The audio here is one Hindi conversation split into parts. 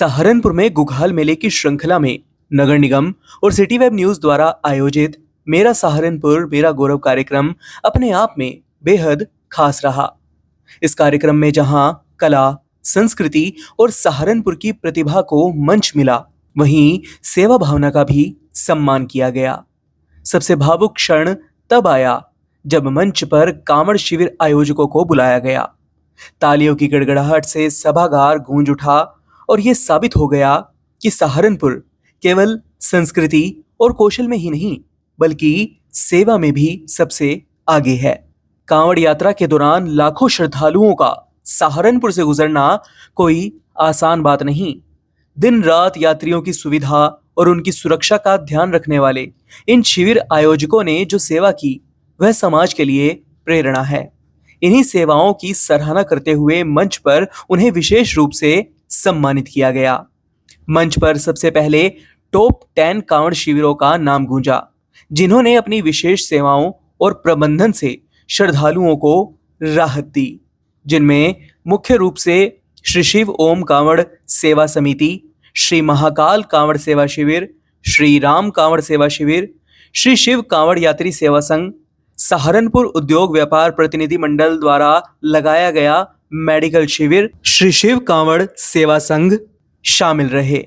सहारनपुर में गुघाल मेले की श्रृंखला में नगर निगम और सिटी वेब न्यूज द्वारा आयोजित मेरा सहारनपुर मेरा गौरव कार्यक्रम अपने आप में बेहद खास रहा। इस कार्यक्रम में जहां कला, संस्कृति और सहारनपुर की प्रतिभा को मंच मिला, वहीं सेवा भावना का भी सम्मान किया गया। सबसे भावुक क्षण तब आया जब मंच पर कांवड़ शिविर आयोजकों को बुलाया गया। तालियों की गड़गड़ाहट से सभागार गूंज उठा और यह साबित हो गया कि सहारनपुर केवल संस्कृति और कौशल में ही नहीं बल्कि सेवा में भी सबसे आगे है। कांवड़ यात्रा के दौरान लाखों श्रद्धालुओं का सहारनपुर से गुजरना कोई आसान बात नहीं। दिन रात यात्रियों की सुविधा और उनकी सुरक्षा का ध्यान रखने वाले इन शिविर आयोजकों ने जो सेवा की वह समाज के लिए प्रेरणा है। इन्हीं सेवाओं की सराहना करते हुए मंच पर उन्हें विशेष रूप से सम्मानित किया गया। मंच पर सबसे पहले टॉप 10 कांवड़ शिविरों का नाम गूंजा, जिन्होंने अपनी विशेष सेवाओं और प्रबंधन से श्रद्धालुओं को राहत दी, जिनमें मुख्य रूप से श्री शिव ओम कांवड़ सेवा समिति, श्री महाकाल कांवड़ सेवा शिविर, श्री राम कांवड़ सेवा शिविर, श्री शिव कांवड़ यात्री सेवा संघ, सहारनपुर उद्योग व्यापार प्रतिनिधि मंडल द्वारा लगाया गया मेडिकल शिविर, श्री शिव कांवड़ सेवा संघ शामिल रहे।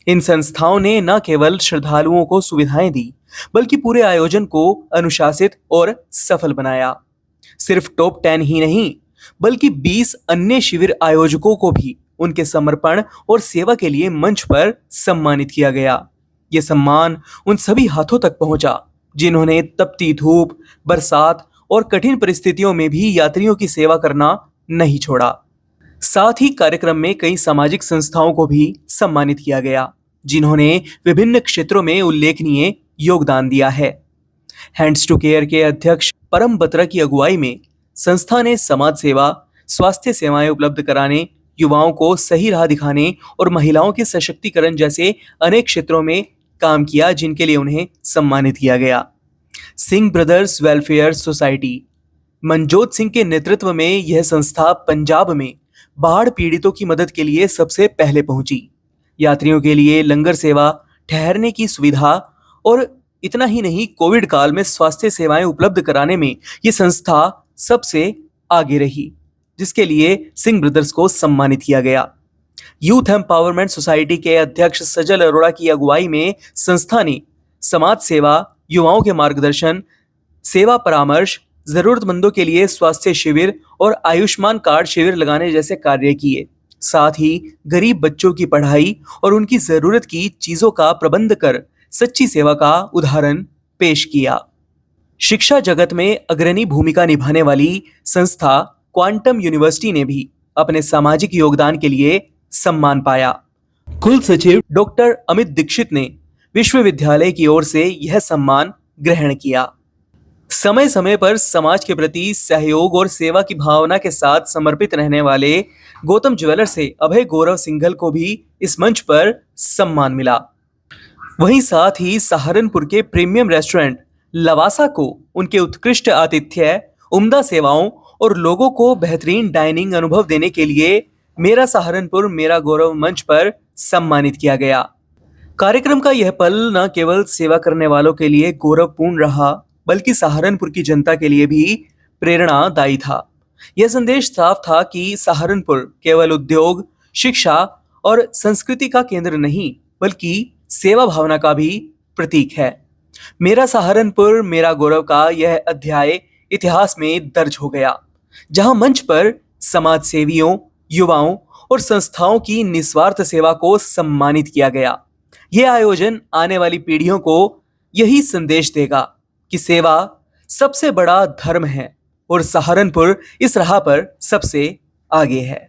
इन संस्थाओं ने न केवल श्रद्धालुओं को सुविधाएं दी बल्कि पूरे आयोजन को अनुशासित और सफल बनाया। सिर्फ टॉप 10 ही नहीं बल्कि 20 अन्य शिविर आयोजकों को भी उनके समर्पण और सेवा के लिए मंच पर सम्मानित किया गया। ये सम्मान उन सभी हाथों तक पहुंचा जिन्होंने तपती धूप, बरसात और कठिन परिस्थितियों में भी यात्रियों की सेवा करना नहीं छोड़ा। साथ ही कार्यक्रम में कई सामाजिक संस्थाओं को भी सम्मानित किया गया, जिन्होंने विभिन्न क्षेत्रों में उल्लेखनीय योगदान दिया है। हैंड्स टू केयर के अध्यक्ष परम बत्रा की अगुवाई में संस्था ने समाज सेवा, स्वास्थ्य सेवाएं उपलब्ध कराने, युवाओं को सही राह दिखाने और महिलाओं के सशक्तिकरण जैसे अनेक क्षेत्रों में काम किया, जिनके लिए उन्हें सम्मानित किया गया। Singh brothers welfare society, Manjot Singh के नेतृत्व में यह संस्था पंजाब में बाढ़ पीड़ितों की मदद के लिए सबसे पहले पहुंची। यात्रियों के लिए लंगर सेवा, ठहरने की सुविधा और इतना ही नहीं, कोविड काल में स्वास्थ्य सेवाएं उपलब्ध कराने में यह संस्था सबसे आगे रही, जिसके लिए सिंह ब्रदर्स को सम्मानित किया गया। यूथ एम्पावरमेंट सोसाइटी के अध्यक्ष सजल अरोड़ा की अगुवाई में संस्था ने समाज सेवा, युवाओं के मार्गदर्शन, सेवा परामर्श, जरूरतमंदों के लिए स्वास्थ्य शिविर और आयुष्मान कार्ड शिविर लगाने जैसे कार्य किए। साथ ही गरीब बच्चों की पढ़ाई और उनकी जरूरत की चीजों का प्रबंध कर सच्ची सेवा का उदाहरण पेश किया। शिक्षा जगत में अग्रणी भूमिका निभाने वाली संस्था क्वांटम यूनिवर्सिटी ने भी अपने सामाजिक योगदान के लिए सम्मान पाया। कुल सचिव डॉक्टर अमित दीक्षित ने विश्वविद्यालय की ओर से यह सम्मान ग्रहण किया। समय समय पर समाज के प्रति सहयोग और सेवा की भावना के साथ समर्पित रहने वाले गौतम ज्वेलर्स से अभय गौरव सिंघल को भी इस मंच पर सम्मान मिला। वहीं साथ ही सहारनपुर के प्रीमियम रेस्टोरेंट लवासा को उनके उत्कृष्ट आतिथ्य, उम्दा सेवाओं और लोगों को बेहतरीन डाइनिंग अनुभव देने के लिए मेरा सहारनपुर मेरा गौरव मंच पर सम्मानित किया गया। कार्यक्रम का यह पल न केवल सेवा करने वालों के लिए गौरवपूर्ण रहा बल्कि सहारनपुर की जनता के लिए भी प्रेरणादायी था। यह संदेश साफ था कि सहारनपुर केवल उद्योग, शिक्षा और संस्कृति का केंद्र नहीं बल्कि सेवा भावना का भी प्रतीक है। मेरा सहारनपुर मेरा गौरव का यह अध्याय इतिहास में दर्ज हो गया, जहां मंच पर समाज सेवियों, युवाओं और संस्थाओं की निस्वार्थ सेवा को सम्मानित किया गया। यह आयोजन आने वाली पीढ़ियों को यही संदेश देगा कि सेवा सबसे बड़ा धर्म है और सहारनपुर इस राह पर सबसे आगे है।